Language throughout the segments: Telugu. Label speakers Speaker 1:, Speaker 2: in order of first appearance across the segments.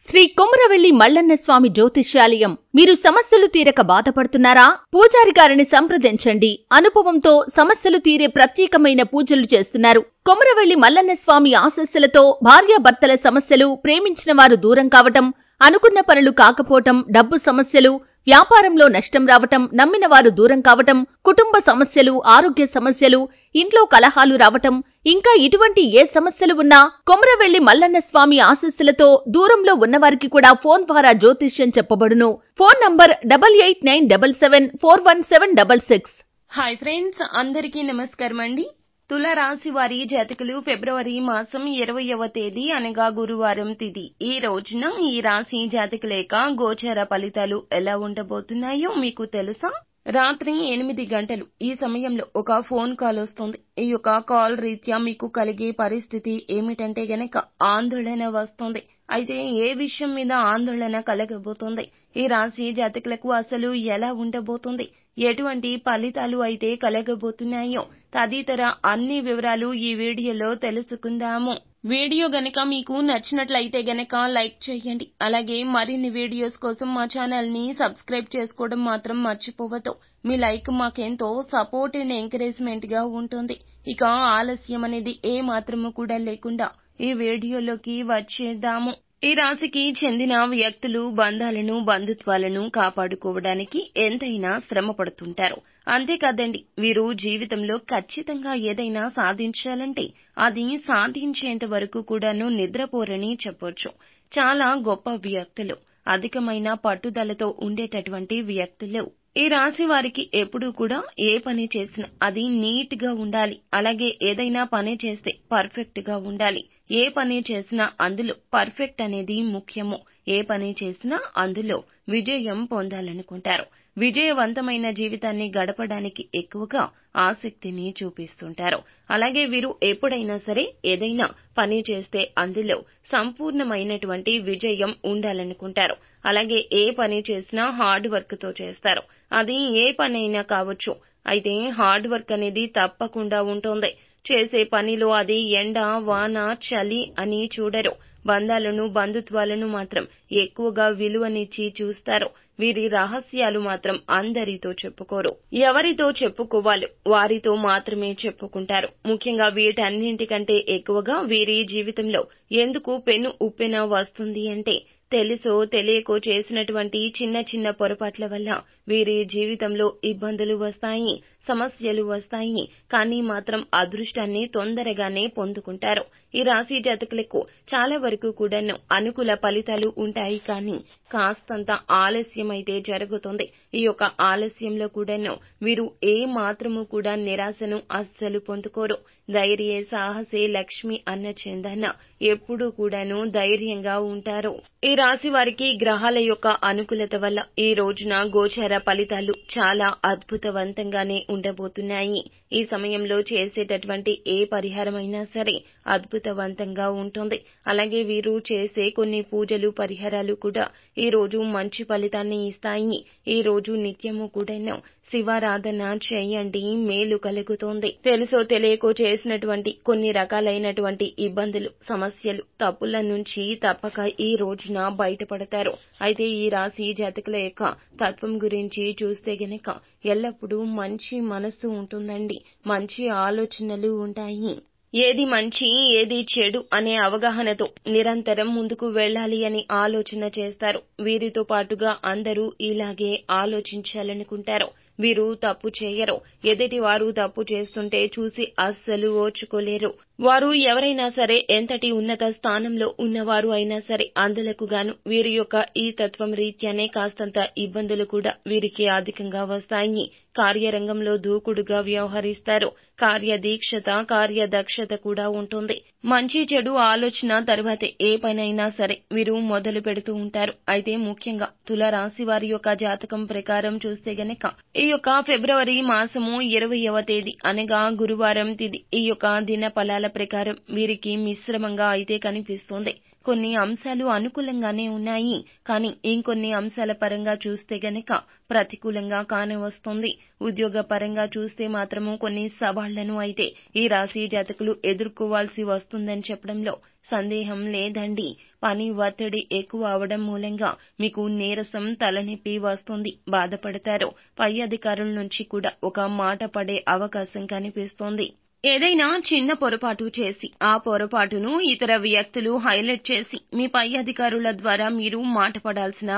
Speaker 1: శ్రీ కొమరవెల్లి మల్లన్న స్వామి జ్యోతిష్యాలయం. మీరు సమస్యలు తీరక బాధపడుతున్నారా? పూజారి గారిని సంప్రదించండి. అనుభవంతో సమస్యలు తీరే ప్రత్యేకమైన పూజలు చేస్తున్నారు. కొమరవెల్లి మల్లన్న స్వామి ఆశీస్సులతో భార్యాభర్తల సమస్యలు, ప్రేమించిన వారు దూరం కావటం, అనుకున్న పనులు కాకపోవటం, డబ్బు సమస్యలు, వ్యాపారంలో నష్టం రావటం, నమ్మిన వారు దూరం కావటం, కుటుంబ సమస్యలు, ఆరోగ్య సమస్యలు, ఇంట్లో కలహాలు రావటం, ఇంకా ఇటువంటి ఏ సమస్యలు ఉన్నా కొమరవెల్లి మల్లన్న స్వామి ఆశీస్సులతో దూరంలో ఉన్నవారికి కూడా ఫోన్ ద్వారా జ్యోతిష్యం చెప్పబడును. Phone number 8897741766.
Speaker 2: హాయ్ ఫ్రెండ్స్, అందరికీ నమస్కారం అండి. తులారాశి వారి జాతకులు ఫిబ్రవరి మాసం 20వ తేదీ అనగా గురువారం తిథి ఈ రోజున ఈ రాశి జాతకుల యొక్క గోచార ఫలితాలు ఎలా ఉండబోతున్నాయో మీకు తెలుసా? రాత్రి 8 గంటలు ఈ సమయంలో ఒక ఫోన్ కాల్ వస్తుంది. ఈ యొక్క కాల్ రీత్యా మీకు కలిగే పరిస్థితి ఏమిటంటే గనక ఆందోళన వస్తుంది. అయితే ఏ విషయం మీద ఆందోళన కలగబోతుంది? ఈ రాశి జాతకులకు అసలు ఎలా ఉండబోతుంది? ఎటువంటి ఫలితాలు అయితే కలగబోతున్నాయో తదితర అన్ని వివరాలు ఈ వీడియోలో తెలుసుకుందాము. వీడియో గనక మీకు నచ్చినట్లయితే గనక లైక్ చేయండి. అలాగే మరిన్ని వీడియోస్ కోసం మా ఛానల్ ని సబ్స్క్రైబ్ చేసుకోవడం మాత్రం మర్చిపోవద్దు. మీ లైక్ మాకెంతో సపోర్ట్ అండ్ ఎంకరేజ్మెంట్ గా ఉంటుంది. ఇక ఆలస్యం అనేది ఏ మాత్రము కూడా లేకుండా ఈ వీడియోలోకి వచ్చేద్దాము. ఈ రాశికి చెందిన వ్యక్తులు బంధాలను, బంధుత్వాలను కాపాడుకోవడానికి ఎంతైనా శ్రమ పడుతుంటారు. అంతేకాదండి, వీరు జీవితంలో ఖచ్చితంగా ఏదైనా సాధించాలంటే అది సాధించేంత వరకు కూడాను నిద్రపోరని చెప్పొచ్చు. చాలా గొప్ప వ్యక్తులు, అధికమైన పట్టుదలతో ఉండేటటువంటి వ్యక్తులు. ఈ రాశి వారికి ఎప్పుడూ కూడా ఏ పని చేసినా అది నీట్ గా ఉండాలి. అలాగే ఏదైనా పని చేస్తే పర్ఫెక్ట్ గా ఉండాలి. ఏ పని చేసినా అందులో పర్ఫెక్ట్ అనేది ముఖ్యము. ఏ పని చేసినా అందులో విజయం పొందాలనుకుంటారు. విజయవంతమైన జీవితాన్ని గడపడానికి ఎక్కువగా ఆసక్తిని చూపిస్తుంటారు. అలాగే వీరు ఎప్పుడైనా సరే ఏదైనా పని చేస్తే అందులో సంపూర్ణమైనటువంటి విజయం ఉండాలనుకుంటారు. అలాగే ఏ పని చేసినా హార్డ్ వర్క్ తో చేస్తారు. అది ఏ పనైనా కావచ్చు. అయితే హార్డ్ వర్క్ అనేది తప్పకుండా ఉంటుంది. చేసే పనిలో అది ఎండ, వాన, చలి అని చూడరు. బంధాలను, బంధుత్వాలను మాత్రం ఎక్కువగా విలువనిచ్చి చూస్తారు. వీరి రహస్యాలు మాత్రం అందరితో చెప్పుకోరు. ఎవరితో చెప్పుకోవాలో వారితో మాత్రమే చెప్పుకుంటారు. ముఖ్యంగా వీటన్నింటికంటే ఎక్కువగా వీరి జీవితంలో ఎందుకు పెను ఉప్పెన వస్తుంది అంటే తెలుసో తెలియకో చేసినటువంటి చిన్న చిన్న పొరపాట్ల వల్ల వీరి జీవితంలో ఇబ్బందులు వస్తాయి, సమస్యలు వస్తాయి. కానీ మాత్రం అదృష్టాన్ని తొందరగానే పొందుకుంటారు. ఈ రాశి జాతకులకు చాలా వరకు కూడాను అనుకూల ఫలితాలు ఉంటాయి. కానీ కాస్తంత ఆలస్యం అయితే జరుగుతుంది. ఈ యొక్క ఆలస్యంలో కూడాను వీరు ఏ మాత్రము కూడా నిరాశను అస్సలు పొందుకోరు. ధైర్యే సాహసే లక్ష్మి అన్న చందన ఎప్పుడూ కూడాను ధైర్యంగా ఉంటారు. ఈ రాశి వారికి గ్రహాల యొక్క అనుకూలత వల్ల ఈ రోజున గోచార ఫలితాలు చాలా అద్భుతవంతంగానే ఉండబోతున్నాయి. ఈ సమయంలో చేసేటటువంటి ఏ పరిహారమైనా సరే అద్భుతవంతంగా ఉంటుంది. అలాగే వీరు చేసే కొన్ని పూజలు, పరిహారాలు కూడా ఈ రోజు మంచి ఫలితాన్ని ఇస్తాయి. ఈ రోజు నిత్యము కూడాను శివారాధన చేయండి, మేలు కలుగుతోంది. తెలుసో తెలియకో చేసినటువంటి కొన్ని రకాలైనటువంటి ఇబ్బందులు, సమస్యలు, తప్పుల నుంచి తప్పక ఈ రోజున బయటపడతారు. అయితే ఈ రాశి జాతకుల యొక్క తత్వం గురించి చూస్తే గనక ఎల్లప్పుడూ మంచి మనస్సు ఉంటుందండి. మంచి ఆలోచనలు ఉంటాయి. ఏది మంచి, ఏది చెడు అనే అవగాహనతో నిరంతరం ముందుకు వెళ్ళాలి అని ఆలోచన చేస్తారు. వీరితో పాటుగా అందరూ ఇలాగే ఆలోచించాలనుకుంటారు. వీరు తప్పు చేయరు. ఎదుటి వారు తప్పు చేస్తుంటే చూసి అస్సలు ఓర్చుకోలేరు. వారు ఎవరైనా సరే, ఎంతటి ఉన్నత స్థానంలో ఉన్నవారు అయినా సరే అందులకు గాను వీరి యొక్క ఈ తత్వం రీత్యానే కాస్తంత ఇబ్బందులు కూడా వీరికి అధికంగా వస్తాయి. కార్యరంగంలో దూకుడుగా వ్యవహరిస్తారు. కార్యదీక్షత, కార్యదక్షత కూడా ఉంటుంది. మంచి చెడు ఆలోచన తర్వాతే ఏ పనైనా సరే వీరు మొదలు పెడుతూ ఉంటారు. అయితే ముఖ్యంగా తులారాశి వారి యొక్క జాతకం ప్రకారం చూస్తే గనక ఈ యొక్క ఫిబ్రవరి మాసము 20వ తేదీ అనగా గురువారం తిథి ఈ యొక్క దిన ఫలాల ప్రకారం వీరికి మిశ్రమంగా అయితే కనిపిస్తుంది. కొన్ని అంశాలు అనుకూలంగానే ఉన్నాయి, కానీ ఇంకొన్ని అంశాల పరంగా చూస్తే గనక ప్రతికూలంగా కానవస్తోంది. ఉద్యోగ పరంగా చూస్తే మాత్రము కొన్ని సవాళ్లను అయితే ఈ రాశి జాతకులు ఎదుర్కోవాల్సి వస్తుందని చెప్పడంలో సందేహం లేదండి. పని ఒత్తిడి ఎక్కువ అవడం మూలంగా మీకు నీరసం, తలనొప్పి వస్తుంది, బాధపడతారు. పై అధికారుల నుంచి కూడా ఒక మాట పడే అవకాశం కనిపిస్తోంది. ఏదైనా చిన్న పొరపాటు చేసి ఆ పొరపాటును ఇతర వ్యక్తులు హైలైట్ చేసి మీ పై అధికారుల ద్వారా మీరు మాట పడాల్సిన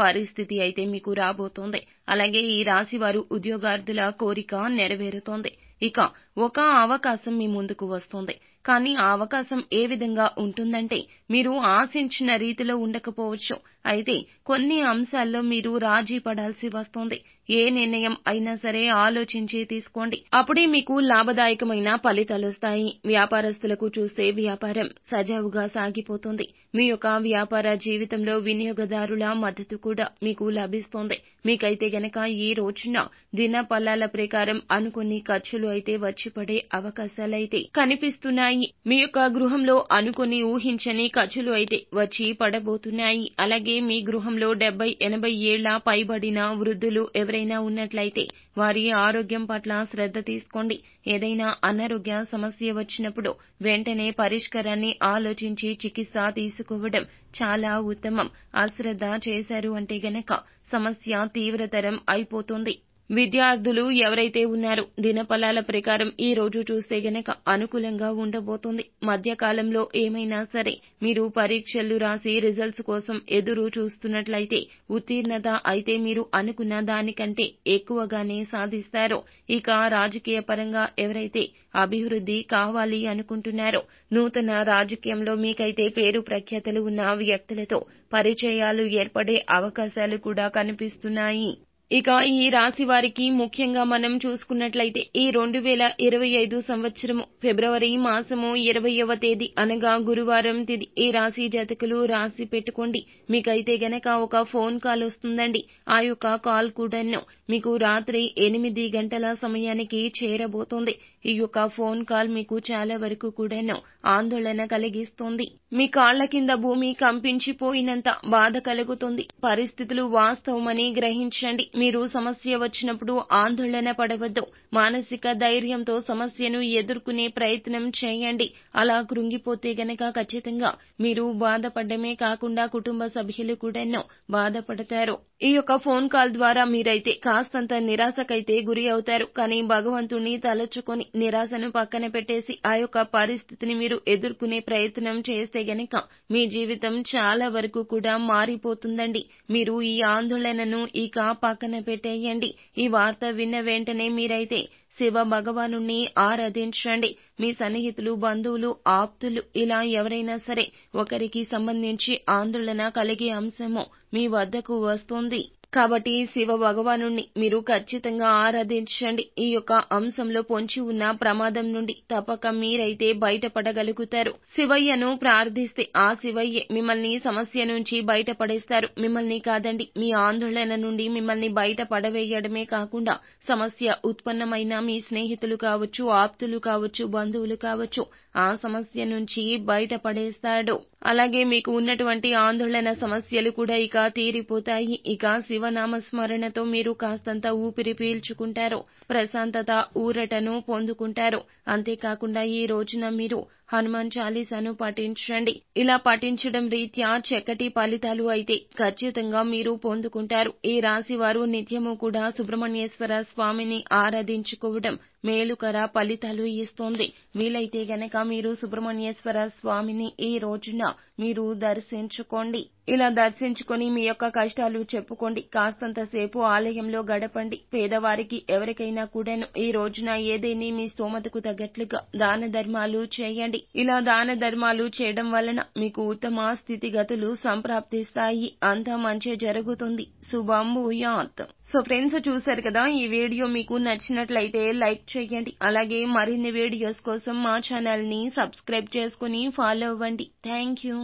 Speaker 2: పరిస్థితి అయితే మీకు రాబోతోంది. అలాగే ఈ రాశి వారు ఉద్యోగార్థుల కోరిక నెరవేరుతోంది. ఇక ఒక అవకాశం మీ ముందుకు వస్తుంది. కానీ ఆ అవకాశం ఏ విధంగా ఉంటుందంటే మీరు ఆశించిన రీతిలో ఉండకపోవచ్చు. అయితే కొన్ని అంశాల్లో మీరు రాజీ పడాల్సి వస్తుంది. ఏ నిర్ణయం అయినా సరే ఆలోచించి తీసుకోండి. అప్పుడే మీకు లాభదాయకమైన ఫలితాలొస్తాయి. వ్యాపారస్తులకు చూస్తే వ్యాపారం సజావుగా సాగిపోతుంది. మీ యొక్క వ్యాపార జీవితంలో వినియోగదారుల మద్దతు కూడా మీకు లభిస్తోంది. మీకైతే గనక ఈ రోజున దినఫలాల ప్రకారం అనుకుని ఖర్చులు అయితే వచ్చి పడే అవకాశాలైతే కనిపిస్తున్నాయి. మీ యొక్క గృహంలో అనుకుని ఊహించని ఖర్చులు అయితే వచ్చి పడబోతున్నాయి. అలాగే మీ గృహంలో 70-80 ఏళ్ల పైబడిన వృద్ధులు ఎవరైనా ఉన్నట్లయితే వారి ఆరోగ్యం పట్ల శ్రద్ధ తీసుకోండి. ఏదైనా అనారోగ్య సమస్య వచ్చినప్పుడు వెంటనే పరిష్కారాన్ని ఆలోచించి చికిత్స తీసుకోవడం చాలా ఉత్తమం. అశ్రద్ధ చేశారు అంటే గనక సమస్య తీవ్రతరం అయిపోతుంది. విద్యార్థులు ఎవరైతే ఉన్నారో దినఫలాల ప్రకారం ఈ రోజు చూస్తే గనక అనుకూలంగా ఉండబోతుంది. మధ్యకాలంలో ఏమైనా సరే మీరు పరీక్షలు రాసి రిజల్ట్స్ కోసం ఎదురు చూస్తున్నట్లయితే ఉత్తీర్ణత అయితే మీరు అనుకున్న దానికంటే ఎక్కువగానే సాధిస్తారు. ఇక రాజకీయ పరంగా ఎవరైతే అభివృద్ధి కావాలి అనుకుంటున్నారో నూతన రాజకీయంలో మీకైతే పేరు ప్రఖ్యాతలు ఉన్న వ్యక్తులతో పరిచయాలు ఏర్పడే అవకాశాలు కూడా కనిపిస్తున్నాయి. ఇక ఈ రాశి వారికి ముఖ్యంగా మనం చూసుకున్నట్లయితే ఈ 2025 సంవత్సరము ఫిబ్రవరి మాసము 20వ తేదీ అనగా గురువారం తిథి ఈ రాశి జాతకులు రాసి పెట్టుకోండి. మీకైతే గనక ఒక ఫోన్ కాల్ వస్తుందండి. ఆ యొక్క కాల్ కూడాను మీకు రాత్రి 8 గంటల సమయానికి చేరబోతోంది. ఈ యొక్క ఫోన్ కాల్ మీకు చాలా వరకు కూడాను ఆందోళన కలిగిస్తోంది. మీ కాళ్ల కింద భూమి కంపించిపోయినంత బాధ కలుగుతుంది. పరిస్థితులు వాస్తవమని గ్రహించండి. మీరు సమస్య వచ్చినప్పుడు ఆందోళన పడవద్దు. మానసిక ధైర్యంతో సమస్యను ఎదుర్కొనే ప్రయత్నం చేయండి. అలా కృంగిపోతే గనక ఖచ్చితంగా మీరు బాధపడమే కాకుండా కుటుంబ సభ్యులు కూడాను బాధపడతారు. ఈ యొక్క ఫోన్ కాల్ ద్వారా మీరైతే కాస్తంత నిరాశకైతే గురి అవుతారు. కానీ భగవంతుణ్ణి తలచుకొని నిరాశను పక్కన పెట్టేసి ఆ యొక్క పరిస్థితిని మీరు ఎదుర్కొనే ప్రయత్నం చేస్తే గనక మీ జీవితం చాలా వరకు కూడా మారిపోతుందండి. మీరు ఈ ఆందోళనను ఇక పక్కన పెట్టేయండి. ఈ వార్త విన్న వెంటనే మీరైతే శివ భగవానుణ్ణి ఆరాధించండి. మీ సన్నిహితులు, బంధువులు, ఆప్తులు ఇలా ఎవరైనా సరే ఒకరికి సంబంధించి ఆందోళన కలిగే అంశము మీ వద్దకు వస్తుంది. కాబట్టి శివ భగవానుణ్ణి మీరు ఖచ్చితంగా ఆరాధించండి. ఈ యొక్క అంశంలో పొంచి ఉన్న ప్రమాదం నుండి తప్పక మీరైతే బయటపడగలుగుతారు. శివయ్యను ప్రార్థిస్తే ఆ శివయ్యే మిమ్మల్ని సమస్య నుంచి బయటపడేస్తారు. మిమ్మల్ని కాదండి, మీ ఆందోళన నుండి మిమ్మల్ని బయట పడవేయడమే కాకుండా సమస్య ఉత్పన్నమైన మీ స్నేహితులు కావచ్చు, ఆప్తులు కావచ్చు, బంధువులు కావచ్చు ఆ సమస్య నుంచి బయటపడేస్తాడు. అలాగే మీకు ఉన్నటువంటి ఆందోళన సమస్యలు కూడా ఇక తీరిపోతాయి. ఇక శివనామస్మరణతో మీరు కాస్తంత ఊపిరి పీల్చుకుంటారు. ప్రశాంతత, ఊరటను పొందుకుంటారు. అంతేకాకుండా ఈ రోజున మీరు హనుమాన్ చాలీసాను పఠించండి. ఇలా పఠించడం రీత్యా చక్కటి ఫలితాలు అయితే ఖచ్చితంగా మీరు పొందుకుంటారు. ఈ రాశి వారు నిత్యము కూడా సుబ్రహ్మణ్యేశ్వర స్వామిని ఆరాధించుకోవడం మేలుకర ఫలితాలు ఇస్తోంది. వీలైతే గనక మీరు సుబ్రహ్మణ్యేశ్వర స్వామిని ఈ రోజున మీరు దర్శించుకోండి. ఇలా దర్శించుకొని మీ యొక్క కష్టాలు చెప్పుకోండి. కాస్తంత సేపు ఆలయంలో గడపండి. పేదవారికి ఎవరికైనా కూడాను ఈ రోజున ఏదేని మీ స్తోమతకు తగ్గట్లుగా దాన ధర్మాలు చేయండి. ఇలా దాన ధర్మాలు చేయడం వలన మీకు ఉత్తమ స్థితిగతులు సంప్రాప్తిస్తాయి. అంతా మంచి జరుగుతుంది. శుభం భూయాత్. సో ఫ్రెండ్స్, చూశారు కదా, ఈ వీడియో మీకు నచ్చినట్లయితే లైక్ చేయండి. అలాగే మరిన్ని వీడియోస్ కోసం మా ఛానల్ ని సబ్స్క్రైబ్ చేసుకుని ఫాలో అవ్వండి. Thank you.